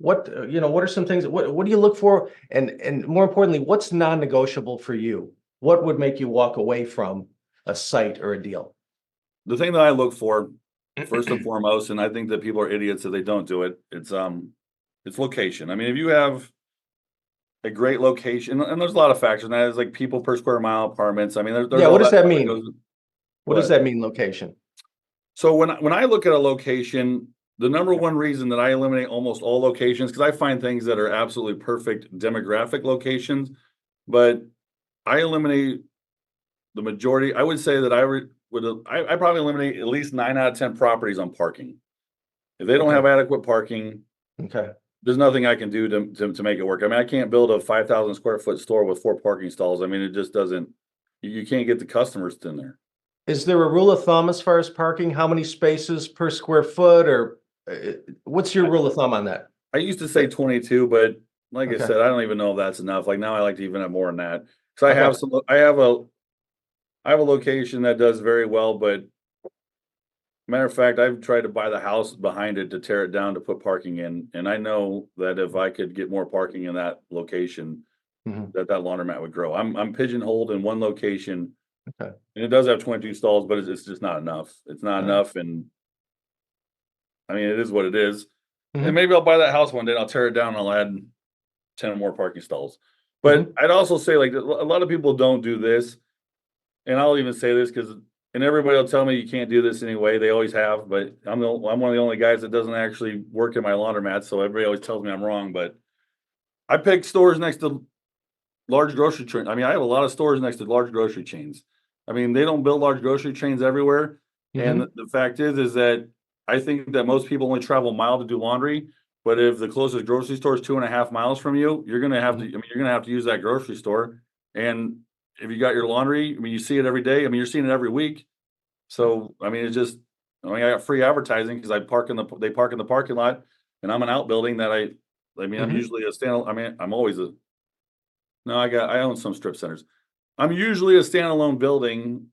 what are some things, what do you look for? And more importantly, what's non-negotiable for you? What would make you walk away from a site or a deal? The thing that I look for first and foremost, and I think that people are idiots if they don't do it, it's location. I mean, if you have a great location, and there's a lot of factors, and that is like people per square mile apartments. I mean, there's Yeah, all what does that that stuff that mean? goes. What does What? that mean, location? So when I look at a location, the number one reason that I eliminate almost all locations, because I find things that are absolutely perfect demographic locations, but I eliminate the majority. I would say that I probably eliminate at least 9 out of 10 properties on parking. If they don't Okay, have adequate parking, okay. there's nothing I can do to make it work. I mean, I can't build a 5,000 square foot store with 4 parking stalls. I mean, it just doesn't. You can't get the customers in there. Is there a rule of thumb as far as parking? How many spaces per square foot, or what's your I, rule of thumb on that? I used to say 22, but like I Okay, said, I don't even know if that's enough. Like now, I like to even have more than that. So okay. I have a location that does very well, but matter of fact, I've tried to buy the house behind it to tear it down to put parking in, and I know that if I could get more parking in that location, Mhm. that laundromat would grow. I'm pigeonholed in one location, Okay. and it does have 22 stalls, but it's just not enough. It's not All right. enough, and I mean, it is what it is. And Mhm, maybe I'll buy that house one day, and I'll tear it down, and I'll add 10 more parking stalls. But mhm, I'd also say, like, a lot of people don't do this, and I'll even say this because, and everybody will tell me you can't do this anyway. They always have, but I'm one of the only guys that doesn't actually work in my laundromat, so everybody always tells me I'm wrong. But I pick stores next to large grocery chains. I mean, I have a lot of stores next to large grocery chains. I mean, they don't build large grocery chains everywhere, and mhm, the fact is that I think that most people only travel a mile to do laundry. But if the closest grocery store is 2.5 miles from you, you're gonna have to. I mhm. mean, you're gonna have to use that grocery store. And if you got your laundry, I mean, you see it every day. I mean, you're seeing it every week. Right. So I mean, it's just. I mean, I got free advertising because they park in the parking lot, and I'm an outbuilding that I mean, I'm Mhm, usually a stand. I mean, I'm always a. No, I own some strip centers. I'm usually a standalone building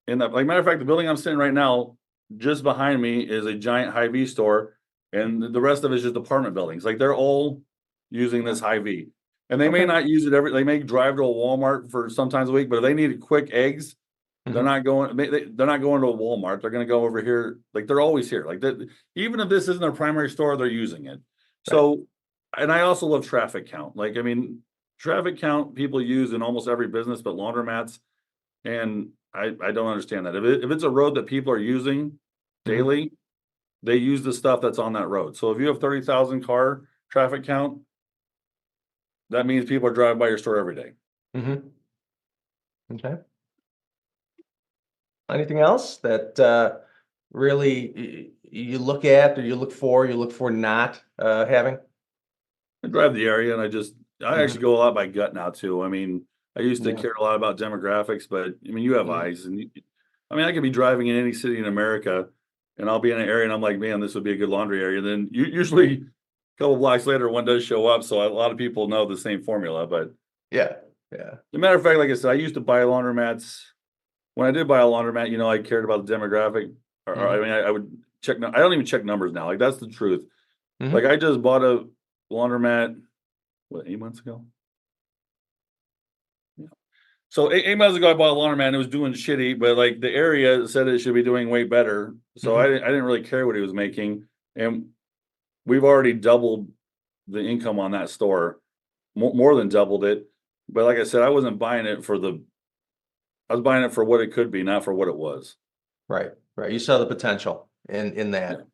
in that, like, matter of fact, the building I'm sitting right now, just behind me is a giant Hy-Vee store, and the rest of it is just apartment buildings. Like, they're all using this Hy-Vee. And they may okay. not use it they may drive to a Walmart for sometimes a week, but if they need quick eggs, Mhm, they're not going to a Walmart. They're gonna go over here. Like, they're always here. Like, that, even if this isn't their primary store, they're using it. right. So, and I also love traffic count. Like, I mean, traffic count people use in almost every business but laundromats, and I don't understand that. If it's a road that people are using Mhm, daily, they use the stuff that's on that road. So if you have 30,000 car traffic count, that means people are driving by your store every day. mhm. Okay. Anything else that, really you look at or you look for not, having? I drive the area, and I Mhm. actually go a lot by gut now too. I mean, I used to Yeah. care a lot about demographics, but I mean, you have Mhm. eyes, and I mean, I could be driving in any city in America, and I'll be in an area, and I'm like, man, this would be a good laundry area. Then usually a couple blocks later, one does show up, so a lot of people know the same formula. But as Yeah, yeah. a matter of fact, like I said, I used to buy laundromats. When I did buy a laundromat, I cared about the demographic. Or I Mhm, mean, I would check. I don't even check numbers now. Like, that's the truth. Like, mhm, I just bought a laundromat, what, 8 months ago. So 8 months ago, I bought a laundromat and it was doing shitty, but like the area said it should be doing way better. So mhm. I didn't really care what he was making, and we've already doubled the income on that store, more than doubled it. But like I said, I wasn't buying it for I was buying it for what it could be, not for what it was. Right, right. You saw the potential in Yeah. that.